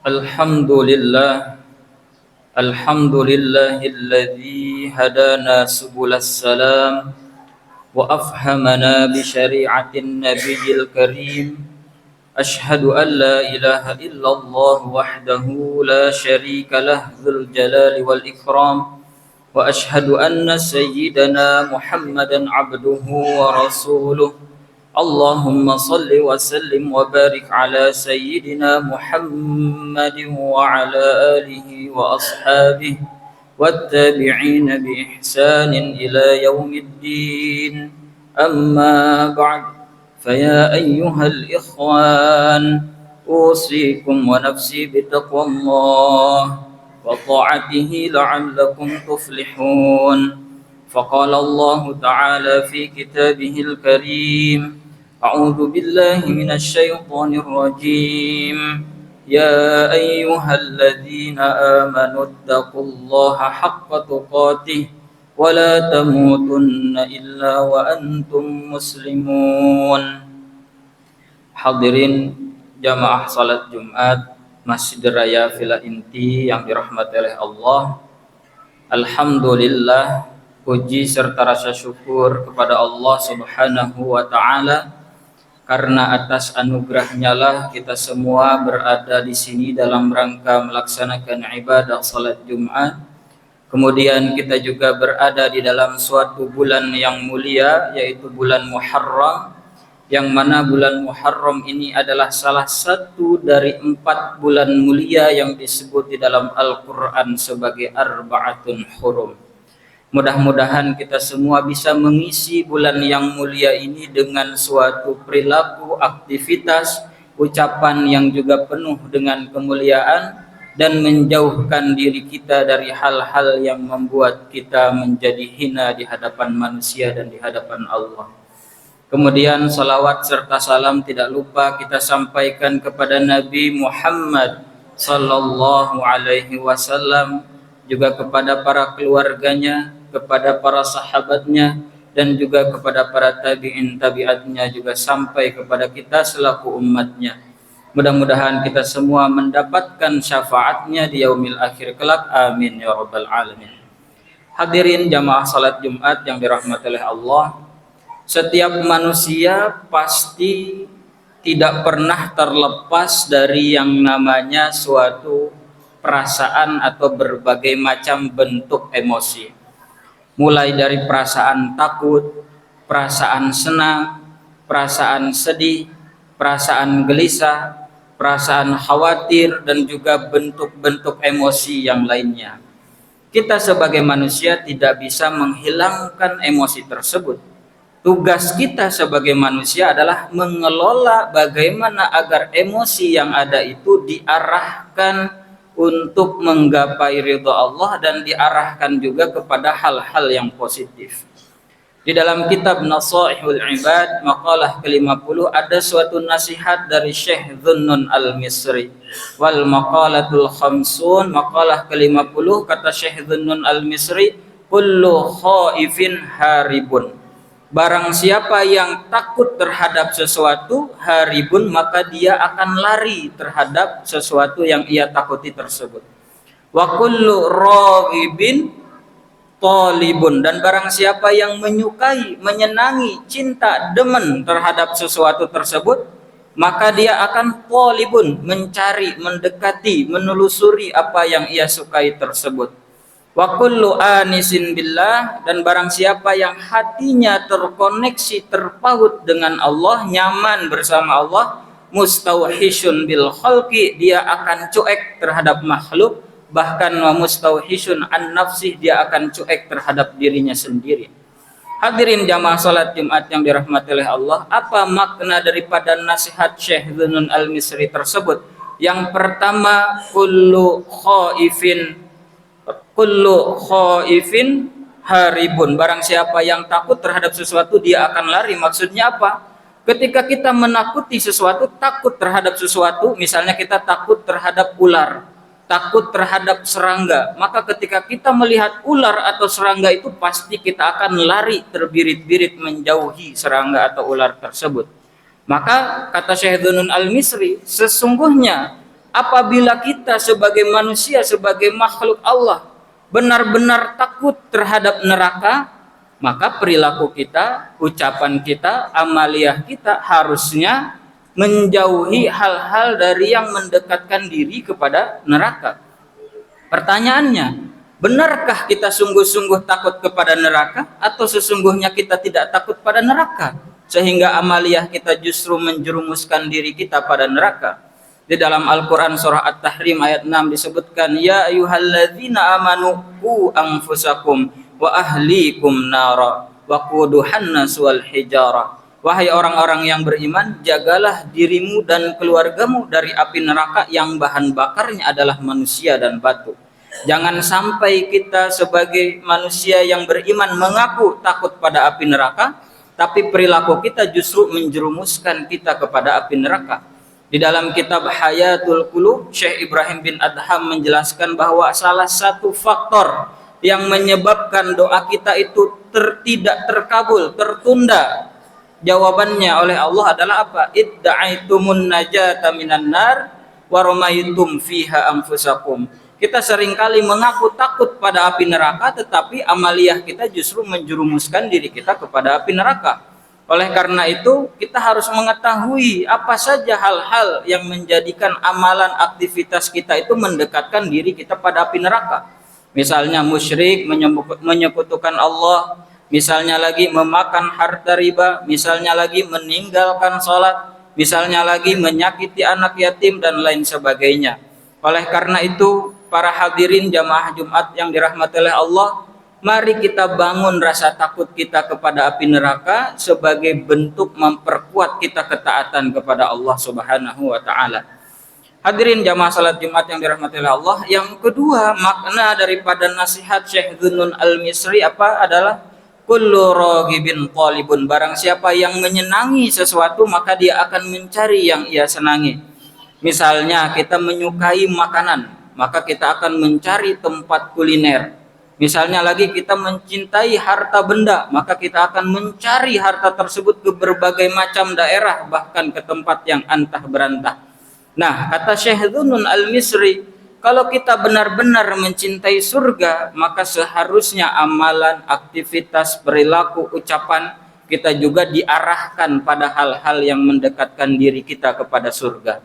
Alhamdulillah, alhamdulillahilladzi hadana subulas salam wa afhamana bi syari'atin nabiyil karim. Ashhadu an la ilaha illallah wahdahu la syarika lah dzul jalali wal ikram wa ashhadu anna sayyidana Muhammadan abduhu wa rasuluh. Allahumma salli wa sallim wa barik ala sayyidina Muhammadin wa ala alihi wa ashabihi wattabi'in bi ihsanin ila yaumiddin. Amma ba'd, faya ayyuhal ikhwan, usikum wa nafsi bitaqwallah wa ta'atihi la'allakum tuflihun. Faqala Allah ta'ala fi kitabihil karim, أعوذ بالله من الشيطان الرجيم. يا أيها الذين آمنوا اتقوا الله حق تقاته ولا تموتن إلا وأنتم مسلمون. Hadirin jamaah salat Jumat Masjid Raya Villa Inti yang dirahmati oleh Allah. Alhamdulillah, puji serta rasa syukur kepada Allah Subhanahu wa taala, karena atas anugerahnya lah kita semua berada di sini dalam rangka melaksanakan ibadah salat Jumat. Kemudian kita juga berada di dalam suatu bulan yang mulia, yaitu bulan Muharram, yang mana bulan Muharram ini adalah salah satu dari 4 bulan mulia yang disebut di dalam Al-Quran sebagai Arba'atun Hurum. Mudah-mudahan kita semua bisa mengisi bulan yang mulia ini dengan suatu perilaku, aktivitas, ucapan yang juga penuh dengan kemuliaan, dan menjauhkan diri kita dari hal-hal yang membuat kita menjadi hina di hadapan manusia dan di hadapan Allah. Kemudian salawat serta salam tidak lupa kita sampaikan kepada Nabi Muhammad sallallahu alaihi wasallam, juga kepada para keluarganya, kepada para sahabatnya, dan juga kepada para tabi'in tabi'atnya, juga sampai kepada kita selaku umatnya. Mudah-mudahan kita semua mendapatkan syafaatnya di yaumil akhir kelak. Amin ya rabbal alamin. Hadirin jamaah salat Jumat yang dirahmati oleh Allah, setiap manusia pasti tidak pernah terlepas dari yang namanya suatu perasaan atau berbagai macam bentuk emosi. Mulai dari perasaan takut, perasaan senang, perasaan sedih, perasaan gelisah, perasaan khawatir, dan juga bentuk-bentuk emosi yang lainnya. Kita sebagai manusia tidak bisa menghilangkan emosi tersebut. Tugas kita sebagai manusia adalah mengelola bagaimana agar emosi yang ada itu diarahkan untuk menggapai ridha Allah dan diarahkan juga kepada hal-hal yang positif. Di dalam kitab Nasaihul Ibad maqalah ke-50 ada suatu nasihat dari Syekh Dhunnun Al-Misri. Wal maqalatul khamsun, maqalah ke-50, kata Syekh Dhunnun Al-Misri, kullu khaifin haribun. Barang siapa yang takut terhadap sesuatu, haribun, maka dia akan lari terhadap sesuatu yang ia takuti tersebut. Wa kullu raghibin talibun, dan barang siapa yang menyukai, menyenangi, cinta, demen terhadap sesuatu tersebut, maka dia akan talibun, mencari, mendekati, menelusuri apa yang ia sukai tersebut. Wa kullu anisin billah, dan barang siapa yang hatinya terkoneksi, terpaut dengan Allah, nyaman bersama Allah, mustauhishun bil khalqi, dia akan cuek terhadap makhluk, bahkan wa mustauhishun an nafsih, dia akan cuek terhadap dirinya sendiri. Hadirin jamaah salat Jumat yang dirahmati oleh Allah, apa makna daripada nasihat Syekh Dhunnun Al-Misri tersebut? Yang pertama, kullu khaifin haribun, barang siapa yang takut terhadap sesuatu dia akan lari. Maksudnya apa? Ketika kita menakuti sesuatu, takut terhadap sesuatu, misalnya kita takut terhadap ular, takut terhadap serangga, maka ketika kita melihat ular atau serangga itu pasti kita akan lari terbirit-birit menjauhi serangga atau ular tersebut. Maka kata Syekh Dhunnun Al-Misri, sesungguhnya Apabila kita sebagai manusia, sebagai makhluk Allah benar-benar takut terhadap neraka, maka perilaku kita, ucapan kita, amaliyah kita harusnya menjauhi hal-hal dari yang mendekatkan diri kepada neraka. Pertanyaannya, benarkah kita sungguh-sungguh takut kepada neraka atau sesungguhnya kita tidak takut pada neraka sehingga amaliyah kita justru menjerumuskan diri kita pada neraka? Di dalam Al-Quran surah At-Tahrim ayat 6 disebutkan, ya ayyuhalladzina amanu qu anfusakum wa ahlikum nara wa quduhan nas wal hijara. Wahai orang-orang yang beriman, jagalah dirimu dan keluargamu dari api neraka yang bahan bakarnya adalah manusia dan batu. Jangan sampai kita sebagai manusia yang beriman mengaku takut pada api neraka, tapi perilaku kita justru menjerumuskan kita kepada api neraka. Di dalam kitab Hayatul Qulub, Syekh Ibrahim bin Adham menjelaskan bahwa salah satu faktor yang menyebabkan doa kita itu tidak terkabul, tertunda, jawabannya oleh Allah adalah apa? Idda'aitumun najata minan nar wa ramaitum fiha anfusakum. Kita seringkali mengaku takut pada api neraka, tetapi amaliyah kita justru menjerumuskan diri kita kepada api neraka. Oleh karena itu, kita harus mengetahui apa saja hal-hal yang menjadikan amalan aktivitas kita itu mendekatkan diri kita pada api neraka. Misalnya musyrik, menyekutukan Allah, misalnya lagi memakan harta riba, misalnya lagi meninggalkan sholat, misalnya lagi menyakiti anak yatim, dan lain sebagainya. Oleh karena itu, para hadirin jamaah Jumat yang dirahmati oleh Allah, mari kita bangun rasa takut kita kepada api neraka sebagai bentuk memperkuat kita ketaatan kepada Allah Subhanahu wa taala. Hadirin jamaah salat Jumat yang dirahmati oleh Allah, yang kedua makna daripada nasihat Syekh Dhunnun Al-Misri adalah kullu raghibin talibun. Barang siapa yang menyenangi sesuatu maka dia akan mencari yang ia senangi. Misalnya kita menyukai makanan, maka kita akan mencari tempat kuliner. Misalnya lagi kita mencintai harta benda, maka kita akan mencari harta tersebut ke berbagai macam daerah, bahkan ke tempat yang antah berantah. Nah, kata Syekh Dhunnun Al-Misri, kalau kita benar-benar mencintai surga, maka seharusnya amalan, aktivitas, perilaku, ucapan kita juga diarahkan pada hal-hal yang mendekatkan diri kita kepada surga.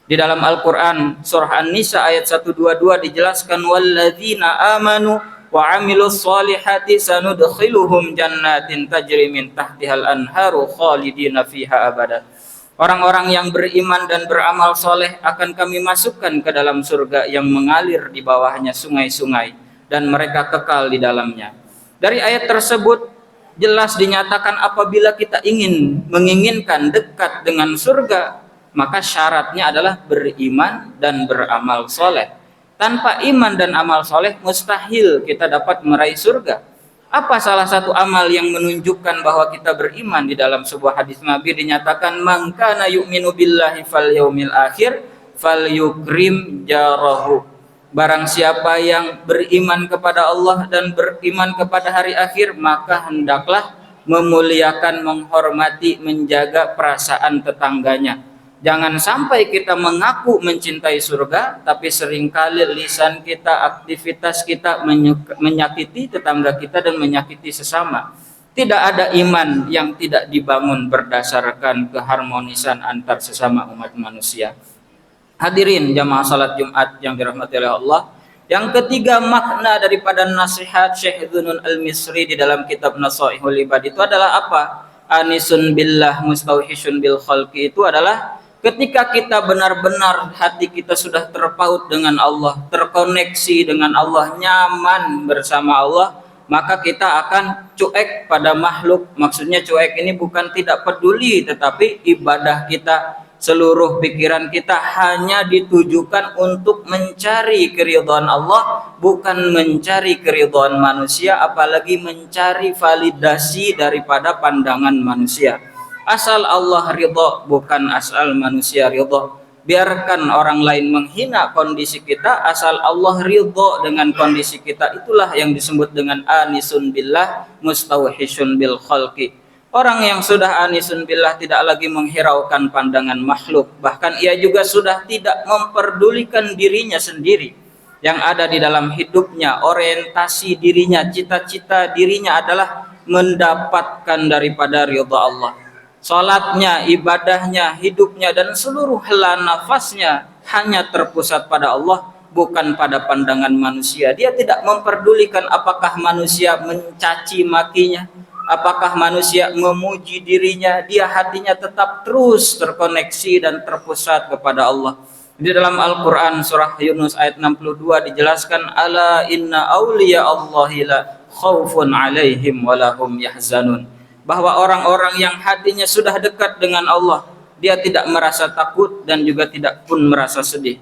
Di dalam Al-Quran surah An-Nisa ayat 122 dijelaskan, walladzina amanu wa amilus solihati sanudkhiluhum jannatin tajri min tahtihal anharu khalidina fiha abada. Orang-orang yang beriman dan beramal soleh akan kami masukkan ke dalam surga yang mengalir di bawahnya sungai-sungai dan mereka kekal di dalamnya. Dari ayat tersebut jelas dinyatakan apabila kita menginginkan dekat dengan surga, maka syaratnya adalah beriman dan beramal soleh. Tanpa iman dan amal soleh mustahil kita dapat meraih surga. Apa salah satu amal yang menunjukkan bahwa kita beriman? Di dalam sebuah hadis Nabi dinyatakan, man kana yu'minu billahi fal yaumil akhir falyukrim jarahu. Barang siapa yang beriman kepada Allah dan beriman kepada hari akhir, maka hendaklah memuliakan, menghormati, menjaga perasaan tetangganya. Jangan sampai kita mengaku mencintai surga, tapi seringkali lisan kita, aktivitas kita menyakiti tetangga kita dan menyakiti sesama. Tidak ada iman yang tidak dibangun berdasarkan keharmonisan antar sesama umat manusia. Hadirin jamaah salat Jumat yang dirahmati oleh Allah, yang ketiga makna daripada nasihat Syekh Dhunnun Al-Misri di dalam kitab Nasaihul Ibad itu adalah apa? Anisun billah mustauhisyun bil khalqi, itu adalah ketika kita benar-benar hati kita sudah terpaut dengan Allah, terkoneksi dengan Allah, nyaman bersama Allah, maka kita akan cuek pada makhluk. Maksudnya cuek ini bukan tidak peduli, tetapi ibadah kita, seluruh pikiran kita hanya ditujukan untuk mencari keridhaan Allah, bukan mencari keridhaan manusia, apalagi mencari validasi daripada pandangan manusia. Asal Allah ridho, bukan asal manusia ridho. Biarkan orang lain menghina kondisi kita, asal Allah ridho dengan kondisi kita, itulah yang disebut dengan anisun billah mustauhisyun bil khalqi. Orang yang sudah anisun billah tidak lagi menghiraukan pandangan makhluk, bahkan ia juga sudah tidak memperdulikan dirinya sendiri. Yang ada di dalam hidupnya, orientasi dirinya, cita-cita dirinya adalah mendapatkan daripada ridha Allah. Salatnya, ibadahnya, hidupnya dan seluruh hela nafasnya hanya terpusat pada Allah, bukan pada pandangan manusia. Dia tidak memperdulikan apakah manusia mencaci makinya, apakah manusia memuji dirinya. Dia hatinya tetap terus terkoneksi dan terpusat kepada Allah. Di dalam Al-Quran surah Yunus ayat 62 dijelaskan, ala inna awliya Allahi la khawfun alaihim walahum yahzanun, bahwa orang-orang yang hatinya sudah dekat dengan Allah, dia tidak merasa takut dan juga tidak pun merasa sedih.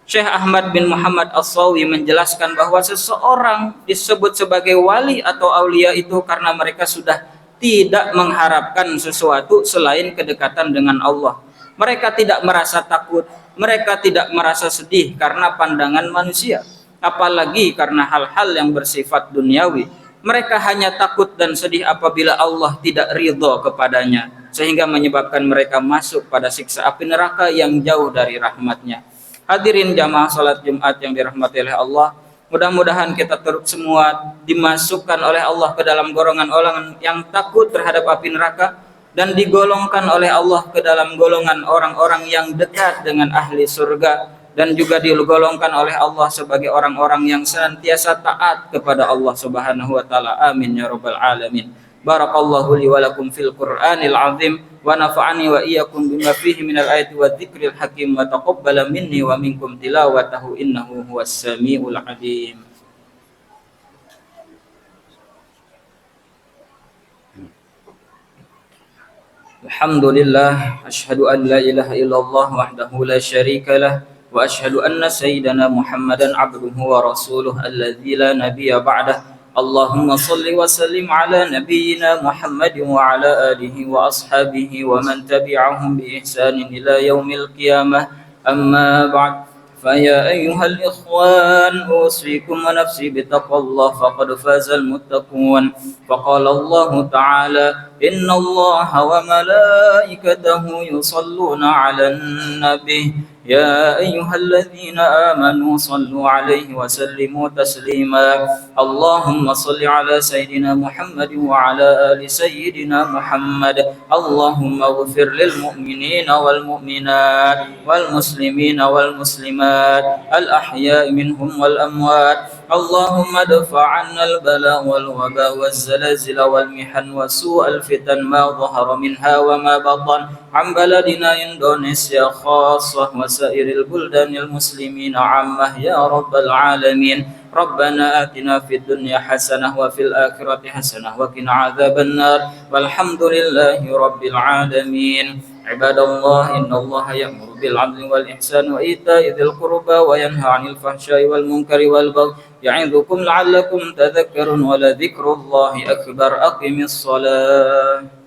Syekh Ahmad bin Muhammad As-Sawi menjelaskan bahwa seseorang disebut sebagai wali atau aulia itu karena mereka sudah tidak mengharapkan sesuatu selain kedekatan dengan Allah. Mereka tidak merasa takut, mereka tidak merasa sedih karena pandangan manusia, apalagi karena hal-hal yang bersifat duniawi. Mereka hanya takut dan sedih apabila Allah tidak ridho kepadanya, sehingga menyebabkan mereka masuk pada siksa api neraka yang jauh dari rahmatnya. Hadirin jamaah salat Jumat yang dirahmati oleh Allah, mudah-mudahan kita turut semua dimasukkan oleh Allah ke dalam golongan orang yang takut terhadap api neraka, dan digolongkan oleh Allah ke dalam golongan orang-orang yang dekat dengan ahli surga, dan juga digolongkan oleh Allah sebagai orang-orang yang senantiasa taat kepada Allah Subhanahu wa taala. Amin ya rabbal alamin. Barakallahu li wa lakum fil Qur'anil azim wa nafa'ani wa iyyakum bima fihi minal ayati wadh-dhikril hakim wa taqabbala minni wa minkum tilawatahu innahu huwas samiul alim. Alhamdulillah, asyhadu an la ilaha illallah wahdahu la syarika lah, wa asyhadu anna sayyidana Muhammadan abduhu wa rasuluh alladzi la nabiyya ba'dah. Allahumma salli wa sallim ala nabiyyina Muhammad wa ala alihi wa ashabihi wa man tabi'ahum bi ihsanin ila yaumil qiyamah. Amma ba'd. فيا أيها الإخوان أوصيكم ونفسي بتقوى الله فقد فاز المتقون. فقال الله تعالى إن الله وملائكته يصلون على النبي يا أيها الذين آمنوا صلوا عليه وسلموا تسليما. اللهم صل على سيدنا محمد وعلى آل سيدنا محمد. اللهم اغفر للمؤمنين والمؤمنات والمسلمين والمسلمات الأحياء منهم والأموات. اللهم ادفع عنا البلاء والوباء والزلازل والمحن وسوء الفتن ما ظهر منها وما بطن عن بلدنا إندونيسيا خاصة وسائر البلدان المسلمين عامة يا رب العالمين. ربنا آتنا في الدنيا حسنة وفي الآخرة حسنة وقنا عذاب النار والحمد لله رب العالمين. عباد الله إن الله يأمر بالعدل والإحسان وإيتاء ذي القربى وينهى عن الفحشاء والمنكر والبغي يعظكم لعلكم تذكرون ولذكر الله أكبر. أقم الصلاة.